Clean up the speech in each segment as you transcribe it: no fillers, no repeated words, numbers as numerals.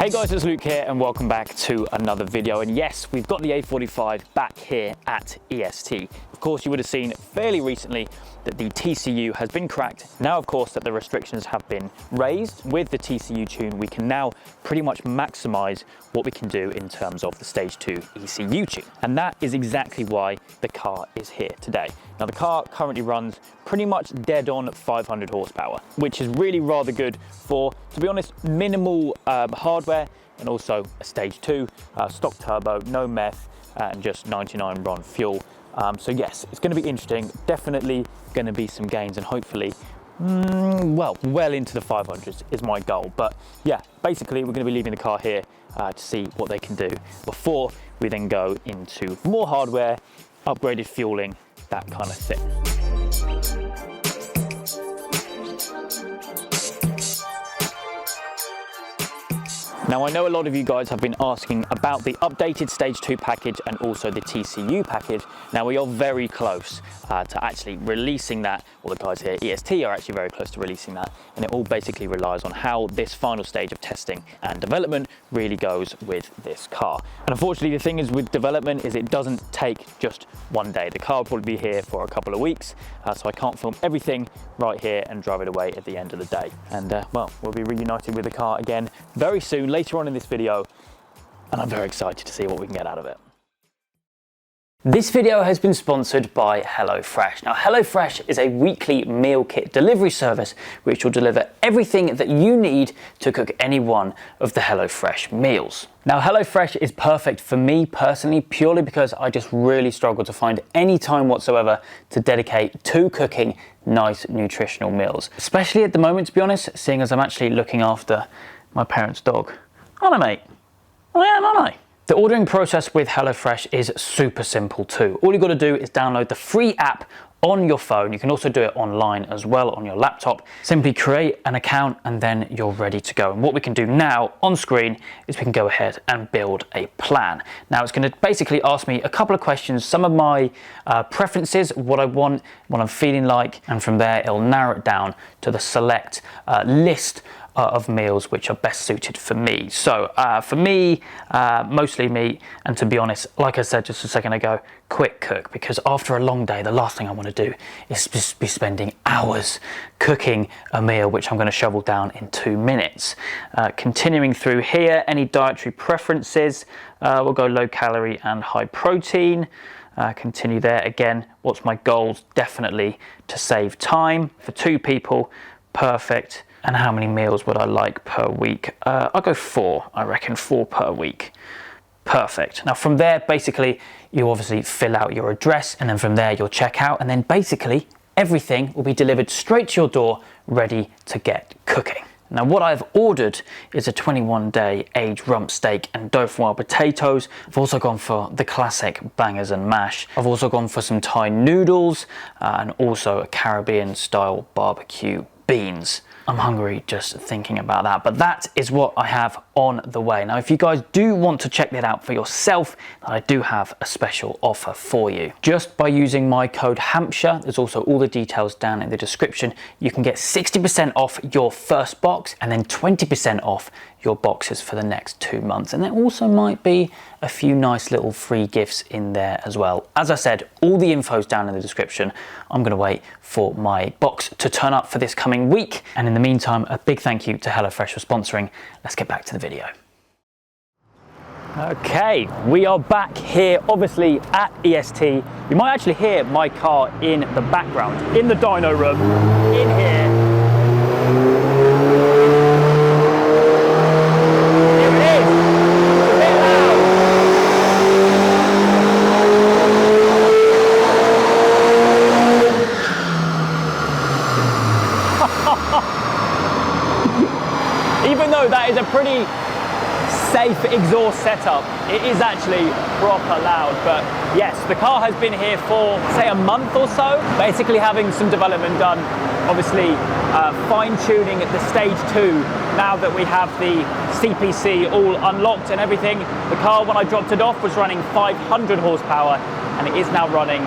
Hey guys, it's Luke here and welcome back to another video. And yes, we've got the A45 back here at EST. Of course, you would have seen fairly recently that the TCU has been cracked. Now, of course, that the restrictions have been raised with the TCU tune, we can now pretty much maximize what we can do in terms of the Stage 2 ECU tune. And that is exactly why the car is here today. Now, the car currently runs pretty much dead on 500 horsepower, which is really rather good for, to be honest, minimal hardware and also a Stage 2, stock turbo, no meth, and just 99 RON fuel. So yes, it's going to be interesting. Definitely going to be some gains and hopefully, well into the 500s is my goal. But yeah, basically we're going to be leaving the car here to see what they can do before we then go into more hardware, upgraded fueling, that kind of thing. Now, I know a lot of you guys have been asking about the updated Stage 2 package and also the TCU package. Now, we are very close to actually releasing that, or the guys here at EST are actually very close to releasing that, and it all basically relies on how this final stage of testing and development really goes with this car. And unfortunately, the thing is with development is it doesn't take just one day. The car will probably be here for a couple of weeks, so I can't film everything right here and drive it away at the end of the day. And well, we'll be reunited with the car again very soon, later on in this video, and I'm very excited to see what we can get out of it. This video has been sponsored by HelloFresh. Now, HelloFresh is a weekly meal kit delivery service which will deliver everything that you need to cook any one of the HelloFresh meals. Now, HelloFresh is perfect for me personally, purely because I just really struggle to find any time whatsoever to dedicate to cooking nice nutritional meals. Especially at the moment, to be honest, seeing as I'm actually looking after my parents' dog. Aren't I, mate? I am, aren't I? The ordering process with HelloFresh is super simple too. All you've got to do is download the free app on your phone. You can also do it online as well on your laptop. Simply create an account and then you're ready to go. And what we can do now on screen is we can go ahead and build a plan. Now it's going to basically ask me a couple of questions, some of my preferences, what I want, what I'm feeling like, and from there it'll narrow it down to the select list of meals which are best suited for me. So for me, mostly meat, and to be honest, like I said just a second ago, quick cook, because after a long day the last thing I want to do is just be spending hours cooking a meal which I'm going to shovel down in 2 minutes. Continuing through here, any dietary preferences, we'll go low calorie and high protein. Continue there. Again, what's my goals? Definitely to save time for 2 people. Perfect. And how many meals would I like per week? I'll go 4, I reckon 4 per week. Perfect. Now from there, basically, you obviously fill out your address, and then from there you'll check out, and then basically everything will be delivered straight to your door, ready to get cooking. Now what I've ordered is a 21-day aged rump steak and dauphinoise potatoes. I've also gone for the classic bangers and mash. I've also gone for some Thai noodles and also a Caribbean style barbecue beans. I'm hungry just thinking about that, but that is what I have on the way. Now, if you guys do want to check that out for yourself, I do have a special offer for you. Just by using my code Hampshire, there's also all the details down in the description, you can get 60% off your first box and then 20% off your boxes for the next 2 months. And there also might be a few nice little free gifts in there as well. As I said, all the info's down in the description. I'm gonna wait for my box to turn up for this coming week. And in the meantime, a big thank you to HelloFresh for sponsoring. Let's get back to the video. Okay, we are back here, obviously at EST. You might actually hear my car in the background, in the dyno room, in here. Even though that is a pretty safe exhaust setup, it is actually proper loud. But yes, the car has been here for say a month or so, basically having some development done, obviously fine-tuning the Stage 2 now that we have the CPC all unlocked and everything. The car, when I dropped it off, was running 500 horsepower and it is now running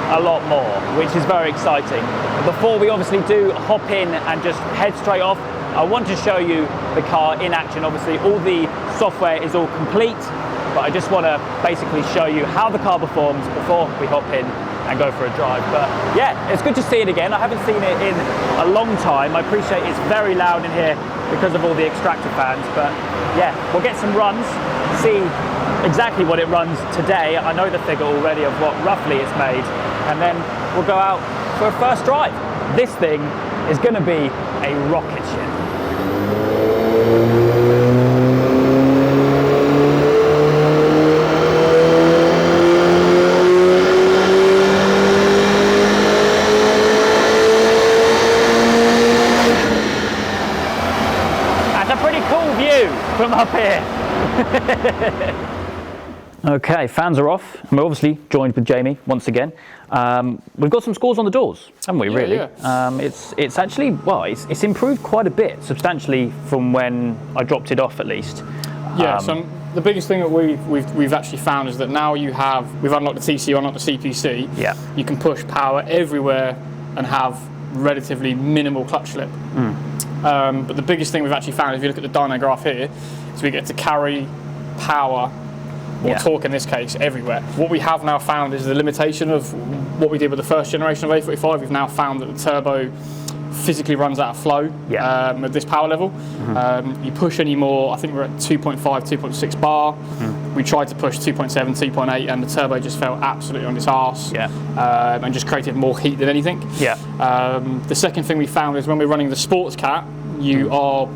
a lot more, which is very exciting. Before we obviously do hop in and just head straight off, I want to show you the car in action. Obviously, all the software is all complete, but I just want to basically show you how the car performs before we hop in and go for a drive. But yeah, it's good to see it again. I haven't seen it in a long time. I appreciate it's very loud in here because of all the extractor fans, but yeah, we'll get some runs, see exactly what it runs today. I know the figure already of what roughly it's made, and then we'll go out for a first drive. This thing is going to be a rocket ship. That's a pretty cool view from up here. Okay, fans are off. We're obviously joined with Jamie once again. We've got some scores on the doors, haven't we, really? Yeah. It's actually, well, it's improved quite a bit, substantially from when I dropped it off at least. Yeah, so the biggest thing that we've actually found is that now we've unlocked the TCU, unlocked the CPC. Yeah. You can push power everywhere and have relatively minimal clutch slip. But the biggest thing we've actually found, if you look at the dyno graph here, is we get to carry power, or torque in this case, everywhere. What we have now found is the limitation of what we did with the first generation of A45. We've now found that the turbo physically runs out of flow at this power level. You push any more, I think we're at 2.5, 2.6 bar. We tried to push 2.7, 2.8, and the turbo just fell absolutely on its arse and just created more heat than anything. The second thing we found is when we're running the sports cat, you are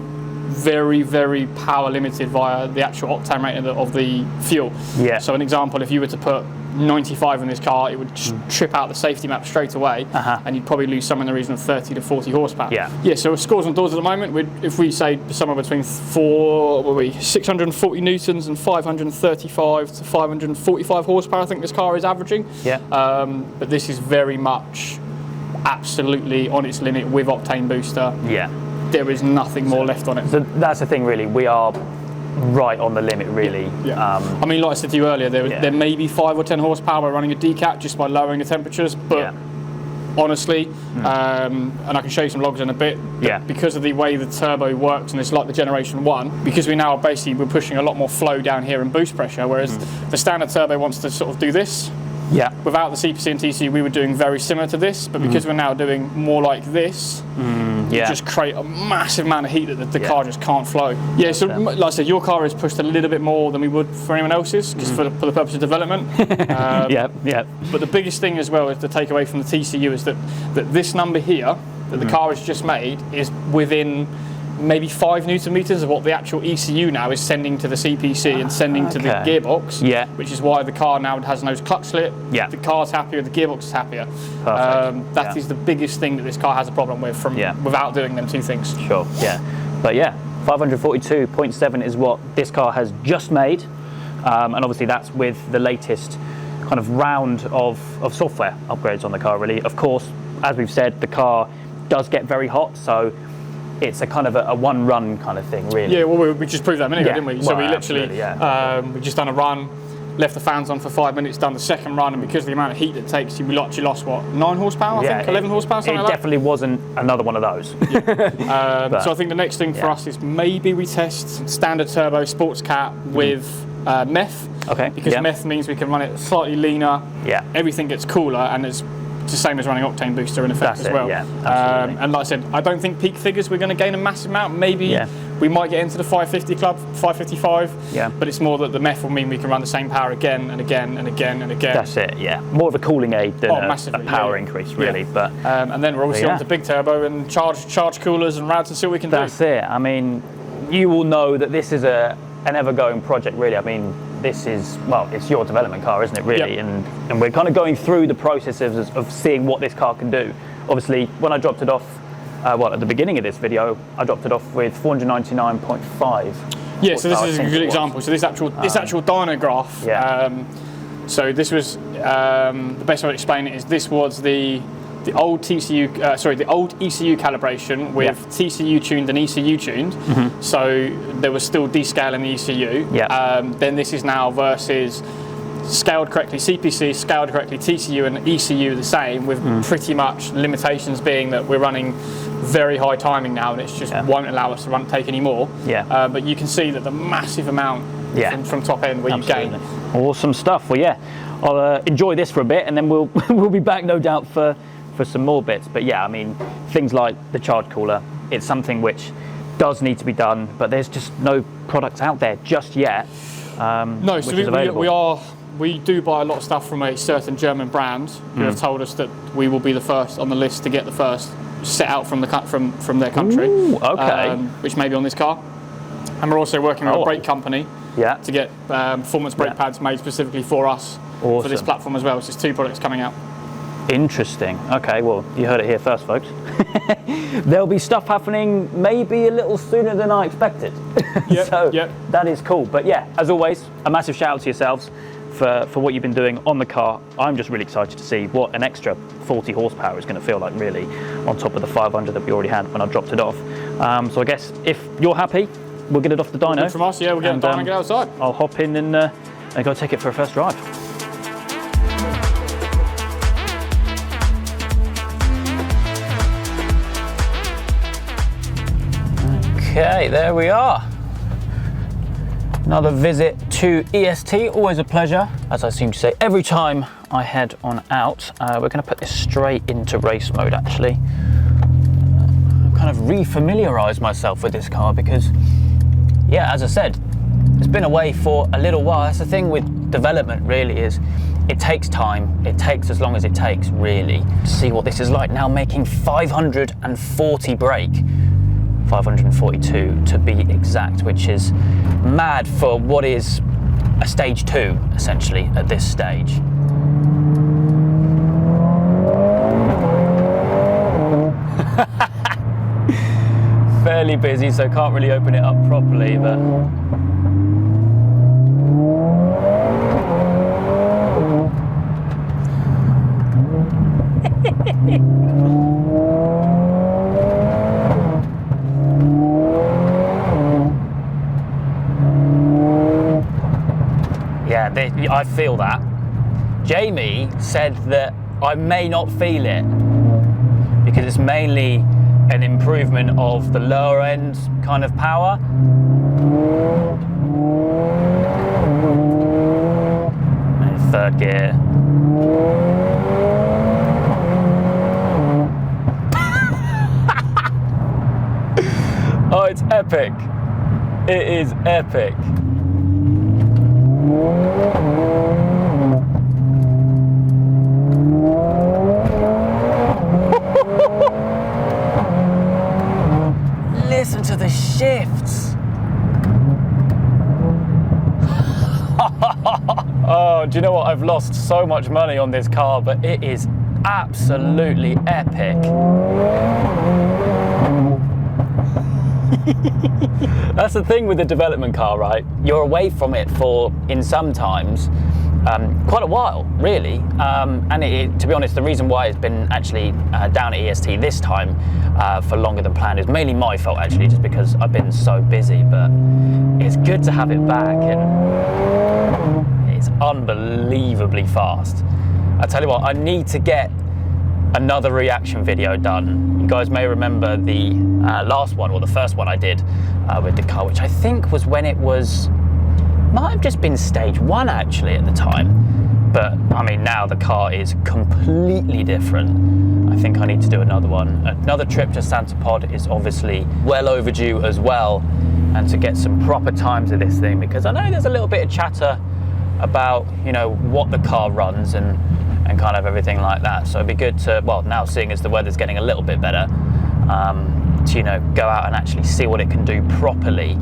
very, very power limited via the actual octane rate of the fuel. So an example, if you were to put 95 in this car, it would trip out the safety map straight away, and you'd probably lose somewhere in the region of 30 to 40 horsepower. So scores on doors at the moment, if we say somewhere between 640 newtons and 535 to 545 horsepower, I think this car is averaging. But this is very much absolutely on its limit with octane booster. There is nothing more left on it. So that's the thing, really. We are right on the limit, really. I mean, like I said to you earlier, there may be 5 or 10 horsepower running a decat just by lowering the temperatures, but honestly, and I can show you some logs in a bit, because of the way the turbo works, and it's like the generation 1, because we're pushing a lot more flow down here and boost pressure, whereas the standard turbo wants to sort of do this. Without the CPC and TC, we were doing very similar to this, but because we're now doing more like this, you just create a massive amount of heat that the car just can't flow. So like I said, your car is pushed a little bit more than we would for anyone else's, because for the purpose of development. But the biggest thing as well is to take away from the TCU is that this number here, that the car has just made, is within maybe 5 Newton meters of what the actual ECU now is sending to the CPC and sending to the gearbox, which is why the car now has no clutch slip. The car's happier, the gearbox is happier. That is the biggest thing that this car has a problem with without doing them two things. But 542.7 is what this car has just made, and obviously that's with the latest kind of round of software upgrades on the car, really. Of course, as we've said, the car does get very hot, so it's a kind of a one run kind of thing, really. Well, we just proved that a minute ago, didn't we? So we literally, we just done a run, left the fans on for 5 minutes, done the second run, and because of the amount of heat it takes, we actually lost, what, 9 horsepower, I think? 11 horsepower, something like that? It definitely wasn't another one of those. So I think the next thing for us is maybe we test standard turbo sports cat with meth. Because meth means we can run it slightly leaner, everything gets cooler, and it's the same as running octane booster in effect as well. And like I said, I don't think peak figures we're going to gain a massive amount. Maybe we might get into the 550 club, 555, but it's more that the meth will mean we can run the same power again and again and again and again. That's it, more of a cooling aid than a power increase, really. But and then we're obviously on to big turbo and charge coolers and routes and see what we can do. That's it. I mean, you will know that this is an ever-going project, really. I mean, this is, well, it's your development car, isn't it, really? And we're kind of going through the processes of seeing what this car can do. Obviously, when I dropped it off, at the beginning of this video, I dropped it off with 499.5. So this is a good example. So this actual dyno graph, so this was, the best way to explain it is this was the old TCU, the old ECU calibration with TCU tuned and ECU tuned. So there was still descale in the ECU. Then this is now versus scaled correctly, CPC scaled correctly, TCU and ECU the same, with pretty much limitations being that we're running very high timing now, and it just won't allow us to take any more. But you can see that the massive amount from top end where you gain. Awesome stuff. Well, yeah, I'll enjoy this for a bit, and then we'll we'll be back, no doubt, for some more bits. But yeah, I mean, things like the charge cooler, it's something which does need to be done, but there's just no products out there just yet. No, so we do buy a lot of stuff from a certain German brand who have told us that we will be the first on the list to get the first set out from their country. Ooh, okay. Which may be on this car. And we're also working with a brake company to get performance brake pads made specifically for us for this platform as well. So there's 2 products coming out. Interesting. Okay, well, you heard it here first, folks. There'll be stuff happening maybe a little sooner than I expected. That is cool. But yeah, as always, a massive shout out to yourselves for what you've been doing on the car. I'm just really excited to see what an extra 40 horsepower is going to feel like, really, on top of the 500 that we already had when I dropped it off. So I guess if you're happy, we'll get it off the dyno. From us, we'll get it done and get outside. I'll hop in and go take it for a first drive. Okay, there we are. Another visit to EST, always a pleasure, as I seem to say every time I head on out. We're going to put this straight into race mode, actually. I've kind of re-familiarised myself with this car because, yeah, as I said, it's been away for a little while. That's the thing with development, really, is it takes time. It takes as long as it takes, really, to see what this is like now, making 540 brake. 542 to be exact, which is mad for what is a stage 2 essentially at this stage. Fairly busy, so can't really open it up properly, but I feel that. Jamie said that I may not feel it because it's mainly an improvement of the lower end kind of power. And 3rd gear. Oh, it's epic. It is epic. Listen to the shifts. Oh, do you know what? I've lost so much money on this car, but it is absolutely epic. That's the thing with the development car, right? You're away from it for, in sometimes, quite a while, really. And to be honest, the reason why it's been actually down at EST this time for longer than planned is mainly my fault, actually, just because I've been so busy. But it's good to have it back, and it's unbelievably fast. I tell you what, I need to get another reaction video done. You guys may remember the last one, or the first one I did with the car, which I think was when it might have just been stage 1 actually at the time. But I mean, now the car is completely different. I think I need to do another one. Another trip to Santa Pod is obviously well overdue as well, and to get some proper times of this thing, because I know there's a little bit of chatter about, you know, what the car runs and kind of everything like that. So it'd be good to, well, now seeing as the weather's getting a little bit better, to, you know, go out and actually see what it can do properly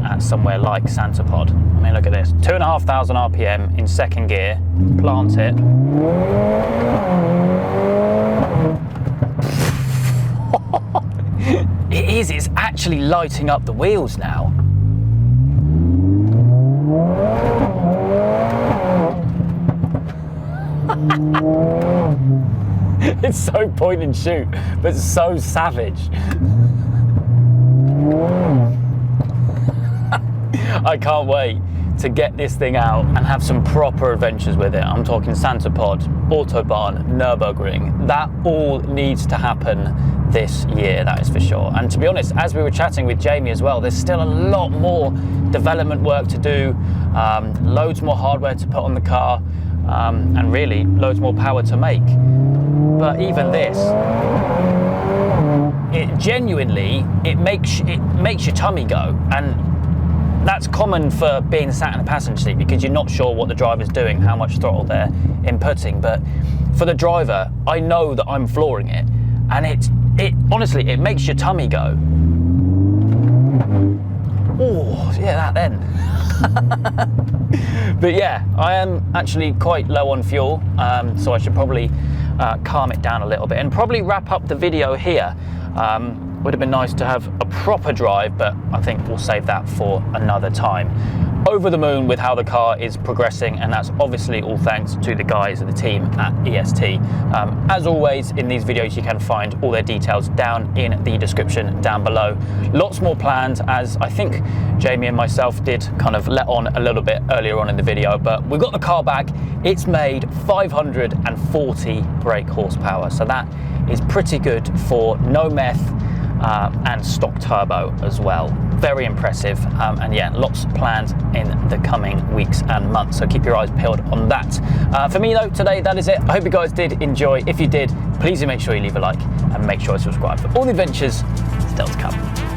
at somewhere like Santa Pod. I mean, look at this, 2,500 RPM in 2nd gear, plant it. It's actually lighting up the wheels now. It's so point and shoot, but so savage. I can't wait to get this thing out and have some proper adventures with it. I'm talking Santa Pod, Autobahn, Nürburgring. That all needs to happen this year, that is for sure. And to be honest, as we were chatting with Jamie as well, there's still a lot more development work to do, loads more hardware to put on the car, and really loads more power to make. But even this, it genuinely, it makes your tummy go. And that's common for being sat in a passenger seat because you're not sure what the driver's doing, how much throttle they're inputting. But for the driver, I know that I'm flooring it, and it honestly, it makes your tummy go. Oh, yeah, that then. But yeah, I am actually quite low on fuel, so I should probably calm it down a little bit and probably wrap up the video here. Would have been nice to have a proper drive, but I think we'll save that for another time. Over the moon with how the car is progressing, and that's obviously all thanks to the guys and the team at EST. As always, in these videos you can find all their details down in the description down below. Lots more planned, as I think Jamie and myself did kind of let on a little bit earlier on in the video, but we got the car back. It's made 540 brake horsepower, so that is pretty good for no meth, and stock turbo as well. Very impressive, and yeah, lots planned in the coming weeks and months, so keep your eyes peeled on that. For me though, today that is it. I hope you guys did enjoy. If you did, please do make sure you leave a like and make sure to subscribe for all the adventures still to come.